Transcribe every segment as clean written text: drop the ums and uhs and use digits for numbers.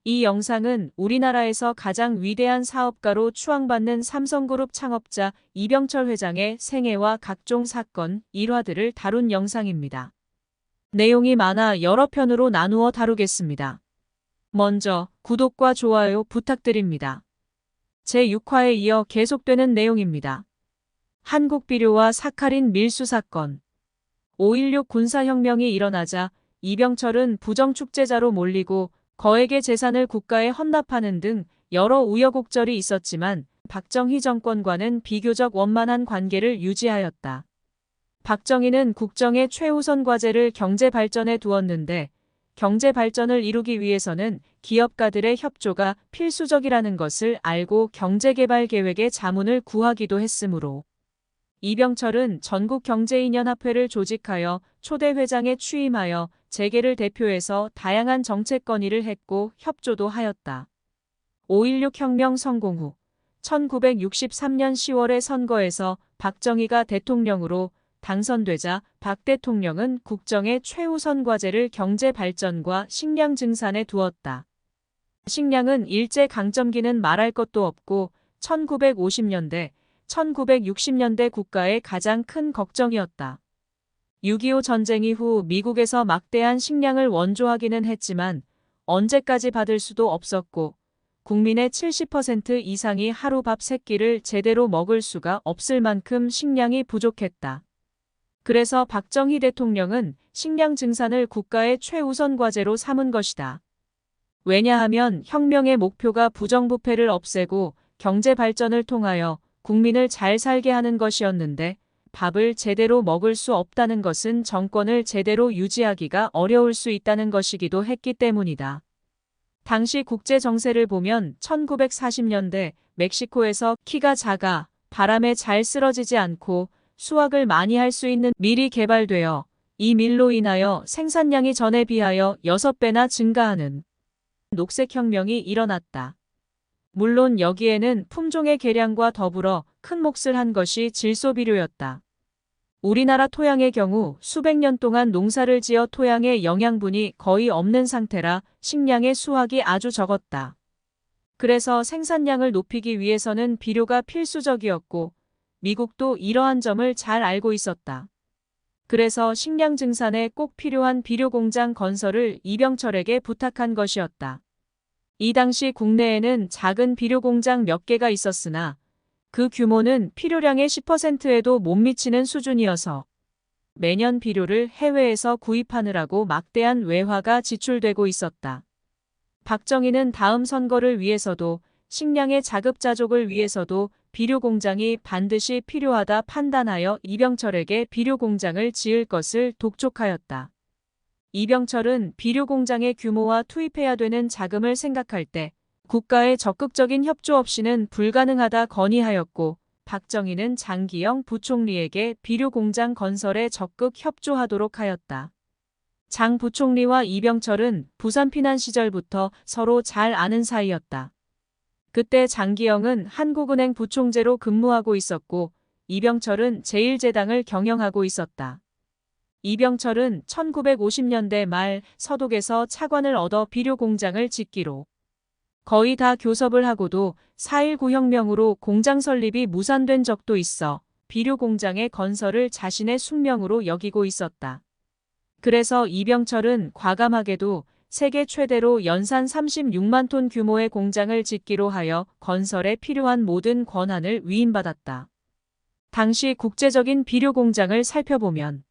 이 영상은 우리나라에서 가장 위대한 사업가로 추앙받는 삼성그룹 창업자 이병철 회장의 생애와 각종 사건, 일화들을 다룬 영상입니다. 내용이 많아 여러 편으로 나누어 다루겠습니다. 먼저 구독과 좋아요 부탁드립니다. 제6화에 이어 계속되는 내용입니다. 한국비료와 사카린 밀수 사건. 5.16 군사혁명이 일어나자 이병철은 부정축제자로 몰리고 거액의 재산을 국가에 헌납하는 등 여러 우여곡절이 있었지만 박정희 정권과는 비교적 원만한 관계를 유지하였다. 박정희는 국정의 최우선 과제를 경제 발전에 두었는데 경제 발전을 이루기 위해서는 기업가들의 협조가 필수적이라는 것을 알고 경제개발 계획의 자문을 구하기도 했으므로 이병철은 전국경제인연합회를 조직하여 초대 회장에 취임하여 재계를 대표해서 다양한 정책 건의를 했고 협조도 하였다. 5.16 혁명 성공 후 1963년 10월의 선거에서 박정희가 대통령으로 당선되자 박 대통령은 국정의 최우선 과제를 경제 발전과 식량 증산에 두었다. 식량은 일제강점기는 말할 것도 없고 1950년대, 1960년대 국가의 가장 큰 걱정이었다. 6.25 전쟁 이후 미국에서 막대한 식량을 원조하기는 했지만 언제까지 받을 수도 없었고 국민의 70% 이상이 하루 밥 3끼를 제대로 먹을 수가 없을 만큼 식량이 부족했다. 그래서 박정희 대통령은 식량 증산을 국가의 최우선 과제로 삼은 것이다. 왜냐하면 혁명의 목표가 부정부패를 없애고 경제 발전을 통하여 국민을 잘 살게 하는 것이었는데 밥을 제대로 먹을 수 없다는 것은 정권을 제대로 유지하기가 어려울 수 있다는 것이기도 했기 때문이다. 당시 국제 정세를 보면 1940년대 멕시코에서 키가 작아 바람에 잘 쓰러지지 않고 수확을 많이 할 수 있는 밀이 개발되어 이 밀로 인하여 생산량이 전에 비하여 6배나 증가하는 녹색혁명이 일어났다. 물론 여기에는 품종의 개량과 더불어 큰 몫을 한 것이 질소비료였다. 우리나라 토양의 경우 수백 년 동안 농사를 지어 토양의 영양분이 거의 없는 상태라 식량의 수확이 아주 적었다. 그래서 생산량을 높이기 위해서는 비료가 필수적이었고 미국도 이러한 점을 잘 알고 있었다. 그래서 식량 증산에 꼭 필요한 비료공장 건설을 이병철에게 부탁한 것이었다. 이 당시 국내에는 작은 비료공장 몇 개가 있었으나 그 규모는 필요량의 10%에도 못 미치는 수준이어서 매년 비료를 해외에서 구입하느라고 막대한 외화가 지출되고 있었다. 박정희는 다음 선거를 위해서도 식량의 자급자족을 위해서도 비료공장이 반드시 필요하다 판단하여 이병철에게 비료공장을 지을 것을 독촉하였다. 이병철은 비료공장의 규모와 투입해야 되는 자금을 생각할 때 국가의 적극적인 협조 없이는 불가능하다 건의하였고 박정희는 장기영 부총리에게 비료공장 건설에 적극 협조하도록 하였다. 장 부총리와 이병철은 부산 피난 시절부터 서로 잘 아는 사이였다. 그때 장기영은 한국은행 부총재로 근무하고 있었고 이병철은 제1제당을 경영하고 있었다. 이병철은 1950년대 말 서독에서 차관을 얻어 비료공장을 짓기로 거의 다 교섭을 하고도 4.19 혁명으로 공장 설립이 무산된 적도 있어 비료공장의 건설을 자신의 숙명으로 여기고 있었다. 그래서 이병철은 과감하게도 세계 최대로 연산 36만 톤 규모의 공장을 짓기로 하여 건설에 필요한 모든 권한을 위임받았다. 당시 국제적인 비료공장을 살펴보면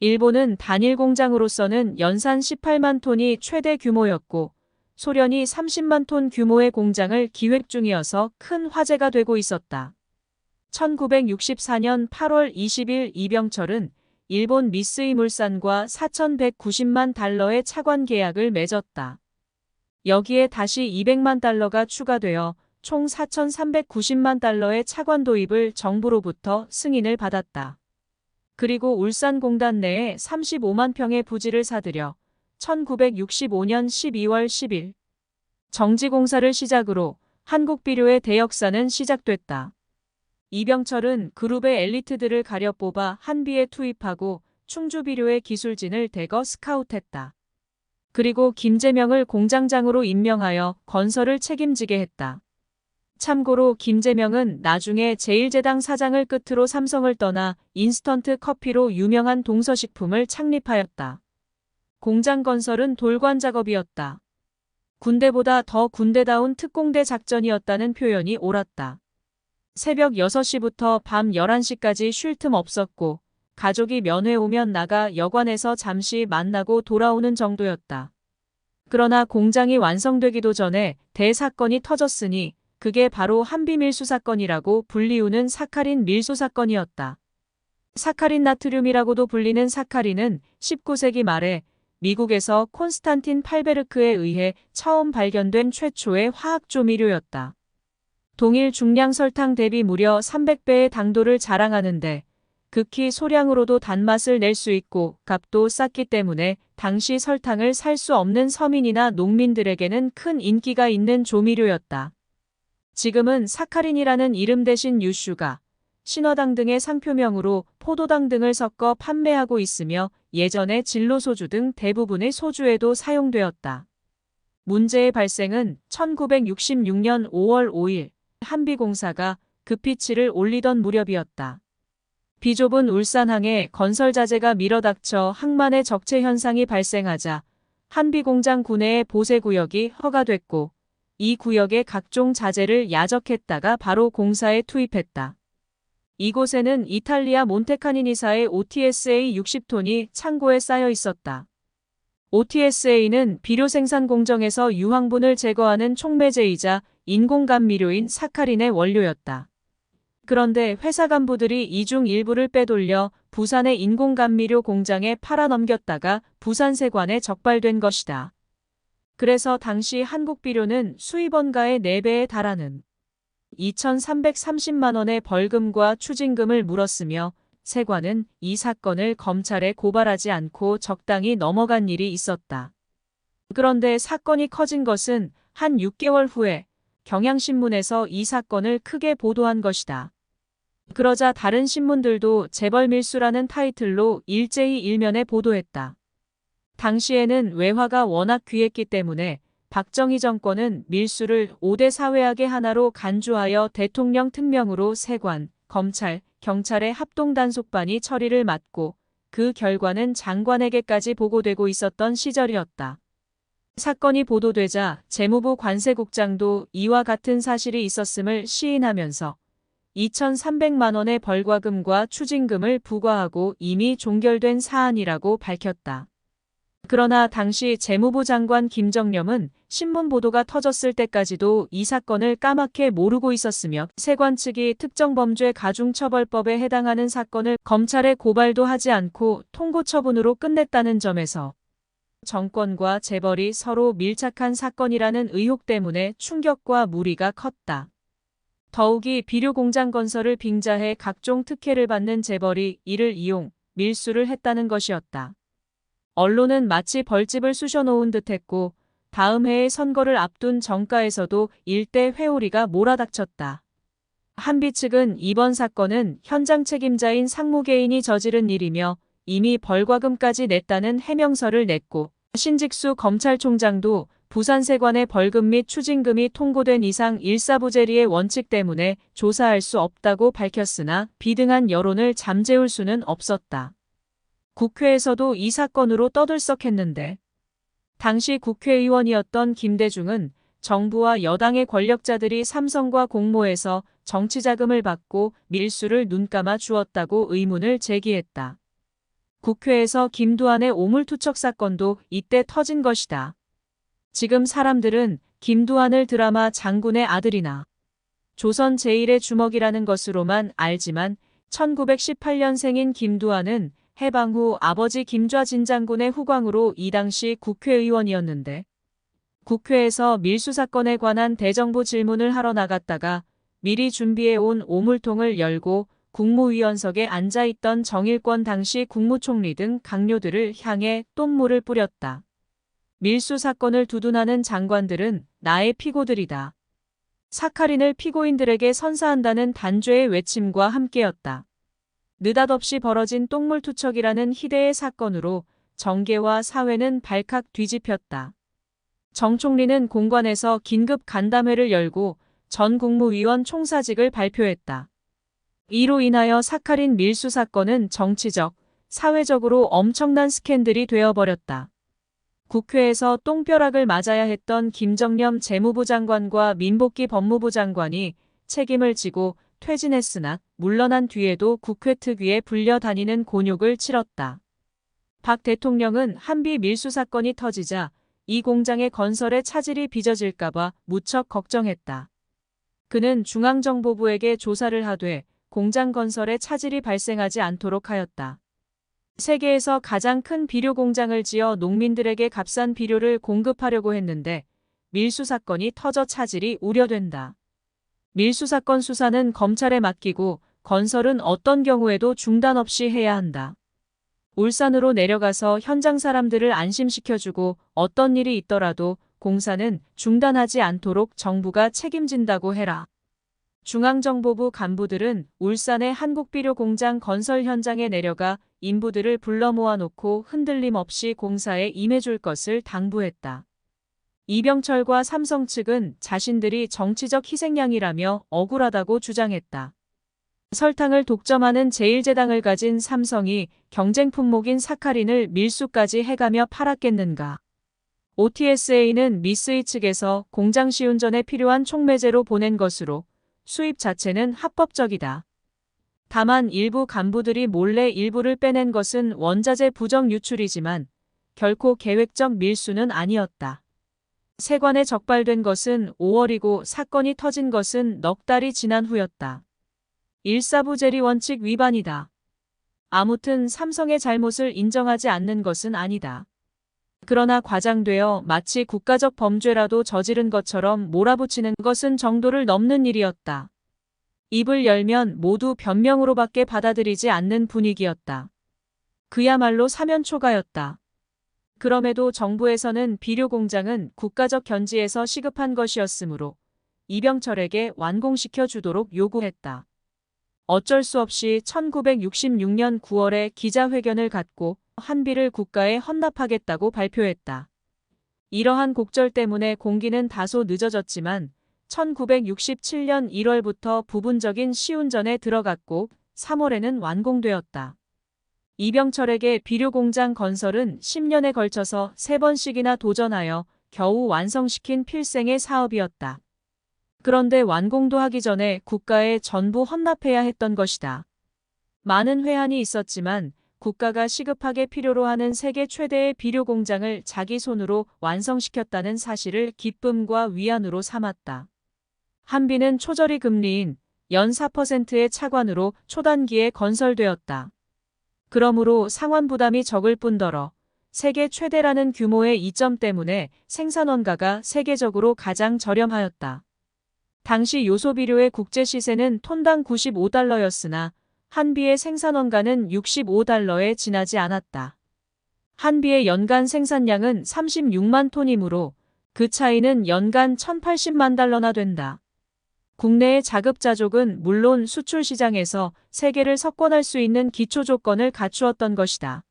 일본은 단일 공장으로서는 연산 18만 톤이 최대 규모였고 소련이 30만 톤 규모의 공장을 기획 중이어서 큰 화제가 되고 있었다. 1964년 8월 20일 이병철은 일본 미쓰이 물산과 4,190만 달러의 차관 계약을 맺었다. 여기에 다시 200만 달러가 추가되어 총 4,390만 달러의 차관 도입을 정부로부터 승인을 받았다. 그리고 울산공단 내에 35만 평의 부지를 사들여 1965년 12월 10일 정지공사를 시작으로 한국비료의 대역사는 시작됐다. 이병철은 그룹의 엘리트들을 가려 뽑아 한비에 투입하고 충주비료의 기술진을 대거 스카웃했다. 그리고 김재명을 공장장으로 임명하여 건설을 책임지게 했다. 참고로 김재명은 나중에 제1제당 사장을 끝으로 삼성을 떠나 인스턴트 커피로 유명한 동서식품을 창립하였다. 공장 건설은 돌관 작업이었다. 군대보다 더 군대다운 특공대 작전이었다는 표현이 옳았다. 새벽 6시부터 밤 11시까지 쉴 틈 없었고 가족이 면회 오면 나가 여관에서 잠시 만나고 돌아오는 정도였다. 그러나 공장이 완성되기도 전에 대사건이 터졌으니 그게 바로 한비밀수 사건이라고 불리우는 사카린 밀수 사건이었다. 사카린 나트륨이라고도 불리는 사카린은 19세기 말에 미국에서 콘스탄틴 팔베르크에 의해 처음 발견된 최초의 화학조미료였다. 동일 중량 설탕 대비 무려 300배의 당도를 자랑하는데 극히 소량으로도 단맛을 낼 수 있고 값도 쌌기 때문에 당시 설탕을 살 수 없는 서민이나 농민들에게는 큰 인기가 있는 조미료였다. 지금은 사카린이라는 이름 대신 유슈가, 신화당 등의 상표명으로 포도당 등을 섞어 판매하고 있으며 예전에 진로소주 등 대부분의 소주에도 사용되었다. 문제의 발생은 1966년 5월 5일 한비공사가 급피치를 올리던 무렵이었다. 비좁은 울산항에 건설 자재가 밀어닥쳐 항만의 적체 현상이 발생하자 한비공장 구내의 보세구역이 허가됐고 이 구역에 각종 자재를 야적했다가 바로 공사에 투입했다. 이곳에는 이탈리아 몬테카니니사의 OTSA 60톤이 창고에 쌓여 있었다. OTSA는 비료 생산 공정에서 유황분을 제거하는 촉매제이자 인공감미료인 사카린의 원료였다. 그런데 회사 간부들이 이 중 일부를 빼돌려 부산의 인공감미료 공장에 팔아넘겼다가 부산세관에 적발된 것이다. 그래서 당시 한국비료는 수입원가의 4배에 달하는 2,330만 원의 벌금과 추징금을 물었으며 세관은 이 사건을 검찰에 고발하지 않고 적당히 넘어간 일이 있었다. 그런데 사건이 커진 것은 한 6개월 후에 경향신문에서 이 사건을 크게 보도한 것이다. 그러자 다른 신문들도 재벌밀수라는 타이틀로 일제히 일면에 보도했다. 당시에는 외화가 워낙 귀했기 때문에 박정희 정권은 밀수를 5대 사회악의 하나로 간주하여 대통령 특명으로 세관, 검찰, 경찰의 합동단속반이 처리를 맡고 그 결과는 장관에게까지 보고되고 있었던 시절이었다. 사건이 보도되자 재무부 관세국장도 이와 같은 사실이 있었음을 시인하면서 2,300만 원의 벌과금과 추징금을 부과하고 이미 종결된 사안이라고 밝혔다. 그러나 당시 재무부 장관 김정념은 신문 보도가 터졌을 때까지도 이 사건을 까맣게 모르고 있었으며 세관 측이 특정범죄 가중처벌법에 해당하는 사건을 검찰에 고발도 하지 않고 통고 처분으로 끝냈다는 점에서 정권과 재벌이 서로 밀착한 사건이라는 의혹 때문에 충격과 무리가 컸다. 더욱이 비료공장 건설을 빙자해 각종 특혜를 받는 재벌이 이를 이용 밀수를 했다는 것이었다. 언론은 마치 벌집을 쑤셔놓은 듯했고 다음 해의 선거를 앞둔 정가에서도 일대 회오리가 몰아닥쳤다. 한비 측은 이번 사건은 현장 책임자인 상무개인이 저지른 일이며 이미 벌과금까지 냈다는 해명서를 냈고 신직수 검찰총장도 부산세관의 벌금 및 추징금이 통고된 이상 일사부재리의 원칙 때문에 조사할 수 없다고 밝혔으나 비등한 여론을 잠재울 수는 없었다. 국회에서도 이 사건으로 떠들썩했는데 당시 국회의원이었던 김대중은 정부와 여당의 권력자들이 삼성과 공모해서 정치자금을 받고 밀수를 눈감아 주었다고 의문을 제기했다. 국회에서 김두한의 오물투척 사건도 이때 터진 것이다. 지금 사람들은 김두한을 드라마 장군의 아들이나 조선 제1의 주먹이라는 것으로만 알지만 1918년생인 김두한은 해방 후 아버지 김좌진 장군의 후광으로 이 당시 국회의원이었는데 국회에서 밀수 사건에 관한 대정부 질문을 하러 나갔다가 미리 준비해온 오물통을 열고 국무위원석에 앉아있던 정일권 당시 국무총리 등 강요들을 향해 똠물을 뿌렸다. 밀수 사건을 두둔하는 장관들은 나의 피고들이다. 사카린을 피고인들에게 선사한다는 단죄의 외침과 함께였다. 느닷없이 벌어진 똥물투척이라는 희대의 사건으로 정계와 사회는 발칵 뒤집혔다. 정 총리는 공관에서 긴급 간담회를 열고 전 국무위원 총사직을 발표했다. 이로 인하여 사카린 밀수 사건은 정치적, 사회적으로 엄청난 스캔들이 되어버렸다. 국회에서 똥벼락을 맞아야 했던 김정념 재무부 장관과 민복기 법무부 장관이 책임을 지고 퇴진했으나 물러난 뒤에도 국회 특위에 불려다니는 곤욕을 치렀다. 박 대통령은 한비 밀수 사건이 터지자 이 공장의 건설에 차질이 빚어질까봐 무척 걱정했다. 그는 중앙정보부에게 조사를 하되 공장 건설에 차질이 발생하지 않도록 하였다. 세계에서 가장 큰 비료 공장을 지어 농민들에게 값싼 비료를 공급하려고 했는데 밀수 사건이 터져 차질이 우려된다. 밀수 사건 수사는 검찰에 맡기고 건설은 어떤 경우에도 중단 없이 해야 한다. 울산으로 내려가서 현장 사람들을 안심시켜주고 어떤 일이 있더라도 공사는 중단하지 않도록 정부가 책임진다고 해라. 중앙정보부 간부들은 울산의 한국비료공장 건설 현장에 내려가 인부들을 불러 모아놓고 흔들림 없이 공사에 임해줄 것을 당부했다. 이병철과 삼성 측은 자신들이 정치적 희생양이라며 억울하다고 주장했다. 설탕을 독점하는 제1제당을 가진 삼성이 경쟁 품목인 사카린을 밀수까지 해가며 팔았겠는가. OTSA는 미쓰이 측에서 공장 시운전에 필요한 촉매제로 보낸 것으로 수입 자체는 합법적이다. 다만 일부 간부들이 몰래 일부를 빼낸 것은 원자재 부정 유출이지만 결코 계획적 밀수는 아니었다. 세관에 적발된 것은 5월이고 사건이 터진 것은 넉 달이 지난 후였다. 일사부 재리 원칙 위반이다. 아무튼 삼성의 잘못을 인정하지 않는 것은 아니다. 그러나 과장되어 마치 국가적 범죄라도 저지른 것처럼 몰아붙이는 것은 정도를 넘는 일이었다. 입을 열면 모두 변명으로밖에 받아들이지 않는 분위기였다. 그야말로 사면초가였다. 그럼에도 정부에서는 비료 공장은 국가적 견지에서 시급한 것이었으므로 이병철에게 완공시켜 주도록 요구했다. 어쩔 수 없이 1966년 9월에 기자회견을 갖고 한비를 국가에 헌납하겠다고 발표했다. 이러한 곡절 때문에 공기는 다소 늦어졌지만 1967년 1월부터 부분적인 시운전에 들어갔고 3월에는 완공되었다. 이병철에게 비료공장 건설은 10년에 걸쳐서 3번씩이나 도전하여 겨우 완성시킨 필생의 사업이었다. 그런데 완공도 하기 전에 국가에 전부 헌납해야 했던 것이다. 많은 회한이 있었지만 국가가 시급하게 필요로 하는 세계 최대의 비료 공장을 자기 손으로 완성시켰다는 사실을 기쁨과 위안으로 삼았다. 한비는 초저리 금리인 연 4%의 차관으로 초단기에 건설되었다. 그러므로 상환 부담이 적을 뿐더러 세계 최대라는 규모의 이점 때문에 생산 원가가 세계적으로 가장 저렴하였다. 당시 요소비료의 국제 시세는 톤당 95달러였으나 한비의 생산 원가는 65달러에 지나지 않았다. 한비의 연간 생산량은 36만 톤이므로 그 차이는 연간 1080만 달러나 된다. 국내의 자급자족은 물론 수출 시장에서 세계를 석권할 수 있는 기초 조건을 갖추었던 것이다.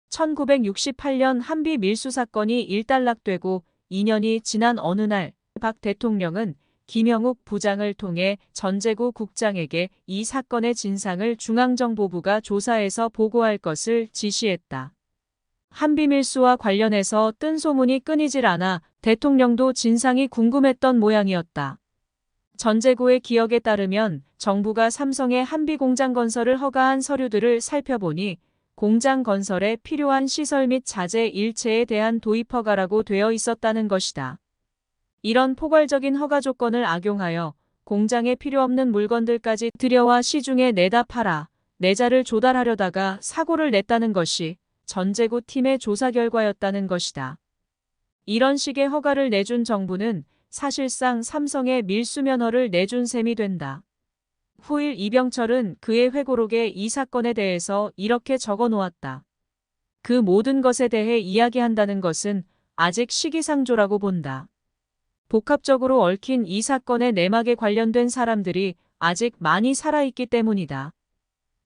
1968년 한비 밀수 사건이 일단락되고 2년이 지난 어느 날 박 대통령은 김영욱 부장을 통해 전재구 국장에게 이 사건의 진상을 중앙정보부가 조사해서 보고할 것을 지시했다. 한비밀수와 관련해서 뜬 소문이 끊이질 않아 대통령도 진상이 궁금했던 모양이었다. 전재구의 기억에 따르면 정부가 삼성의 한비공장 건설을 허가한 서류들을 살펴보니 공장 건설에 필요한 시설 및 자재 일체에 대한 도입 허가라고 되어 있었다는 것이다. 이런 포괄적인 허가 조건을 악용하여 공장에 필요 없는 물건들까지 들여와 시중에 내다 팔아 내자를 조달하려다가 사고를 냈다는 것이 전재구 팀의 조사 결과였다는 것이다. 이런 식의 허가를 내준 정부는 사실상 삼성의 밀수면허를 내준 셈이 된다. 후일 이병철은 그의 회고록에 이 사건에 대해서 이렇게 적어 놓았다. 그 모든 것에 대해 이야기한다는 것은 아직 시기상조라고 본다. 복합적으로 얽힌 이 사건의 내막에 관련된 사람들이 아직 많이 살아있기 때문이다.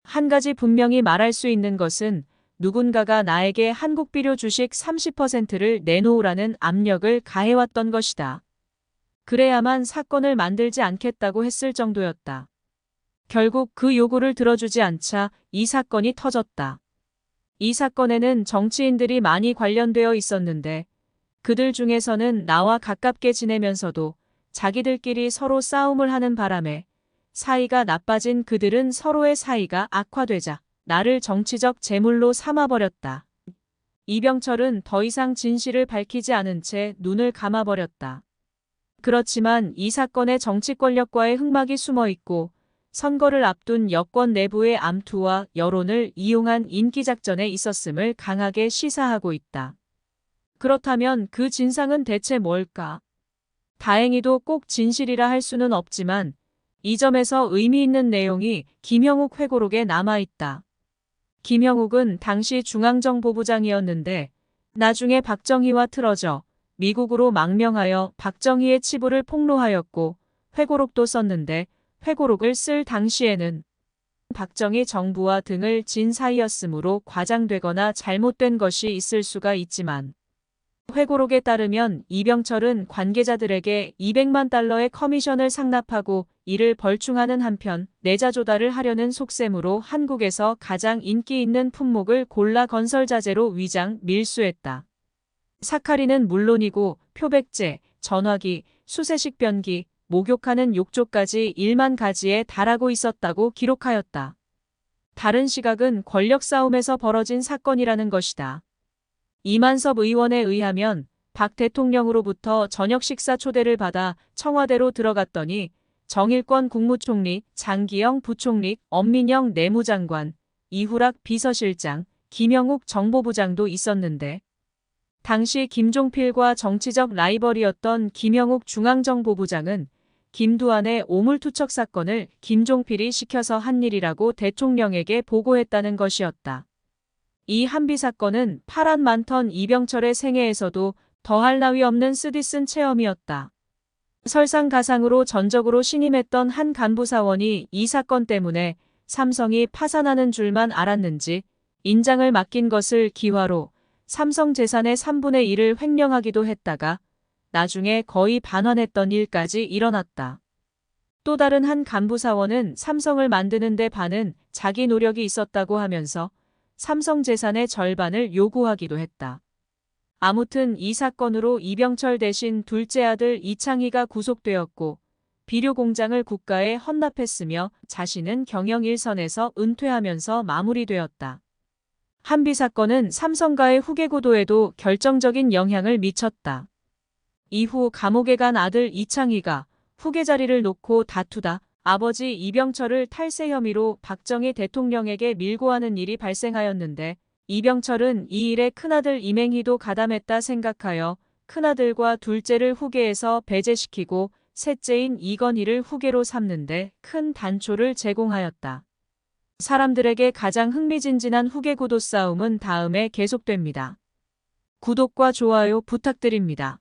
한 가지 분명히 말할 수 있는 것은 누군가가 나에게 한국 비료 주식 30%를 내놓으라는 압력을 가해왔던 것이다. 그래야만 사건을 만들지 않겠다고 했을 정도였다. 결국 그 요구를 들어주지 않자 이 사건이 터졌다. 이 사건에는 정치인들이 많이 관련되어 있었는데 그들 중에서는 나와 가깝게 지내면서도 자기들끼리 서로 싸움을 하는 바람에 사이가 나빠진 그들은 서로의 사이가 악화되자 나를 정치적 제물로 삼아버렸다. 이병철은 더 이상 진실을 밝히지 않은 채 눈을 감아버렸다. 그렇지만 이 사건에 정치 권력과의 흑막이 숨어 있고 선거를 앞둔 여권 내부의 암투와 여론을 이용한 인기작전에 있었음을 강하게 시사하고 있다. 그렇다면 그 진상은 대체 뭘까? 다행히도 꼭 진실이라 할 수는 없지만 이 점에서 의미 있는 내용이 김형욱 회고록에 남아있다. 김형욱은 당시 중앙정보부장이었는데 나중에 박정희와 틀어져 미국으로 망명하여 박정희의 치부를 폭로하였고 회고록도 썼는데 회고록을 쓸 당시에는 박정희 정부와 등을 진 사이였으므로 과장되거나 잘못된 것이 있을 수가 있지만 회고록에 따르면 이병철은 관계자들에게 200만 달러의 커미션을 상납하고 이를 벌충하는 한편 내자 조달을 하려는 속셈으로 한국에서 가장 인기 있는 품목을 골라 건설자재로 위장 밀수했다. 사카린은 물론이고 표백제, 전화기, 수세식 변기, 목욕하는 욕조까지 1만 가지에 달하고 있었다고 기록하였다. 다른 시각은 권력 싸움에서 벌어진 사건이라는 것이다. 이만섭 의원에 의하면 박 대통령으로부터 저녁 식사 초대를 받아 청와대로 들어갔더니 정일권 국무총리, 장기영 부총리, 엄민영 내무장관, 이후락 비서실장, 김영욱 정보부장도 있었는데 당시 김종필과 정치적 라이벌이었던 김영욱 중앙정보부장은 김두한의 오물투척 사건을 김종필이 시켜서 한 일이라고 대통령에게 보고했다는 것이었다. 이 한비 사건은 파란 많던 이병철의 생애에서도 더할 나위 없는 쓰디쓴 체험이었다. 설상가상으로 전적으로 신임했던 한 간부사원이 이 사건 때문에 삼성이 파산하는 줄만 알았는지 인장을 맡긴 것을 기화로 삼성 재산의 3분의 1을 횡령하기도 했다가 나중에 거의 반환했던 일까지 일어났다. 또 다른 한 간부사원은 삼성을 만드는 데 반은 자기 노력이 있었다고 하면서 삼성 재산의 절반을 요구하기도 했다. 아무튼 이 사건으로 이병철 대신 둘째 아들 이창희가 구속되었고 비료 공장을 국가에 헌납했으며 자신은 경영 일선에서 은퇴하면서 마무리되었다. 한비 사건은 삼성과의 후계 구도에도 결정적인 영향을 미쳤다. 이후 감옥에 간 아들 이창희가 후계 자리를 놓고 다투다 아버지 이병철을 탈세 혐의로 박정희 대통령에게 밀고 하는 일이 발생하였는데 이병철은 이 일에 큰아들 이맹희도 가담했다 생각하여 큰아들과 둘째를 후계에서 배제시키고 셋째인 이건희를 후계로 삼는데 큰 단초를 제공하였다. 사람들에게 가장 흥미진진한 후계 구도 싸움은 다음에 계속됩니다. 구독과 좋아요 부탁드립니다.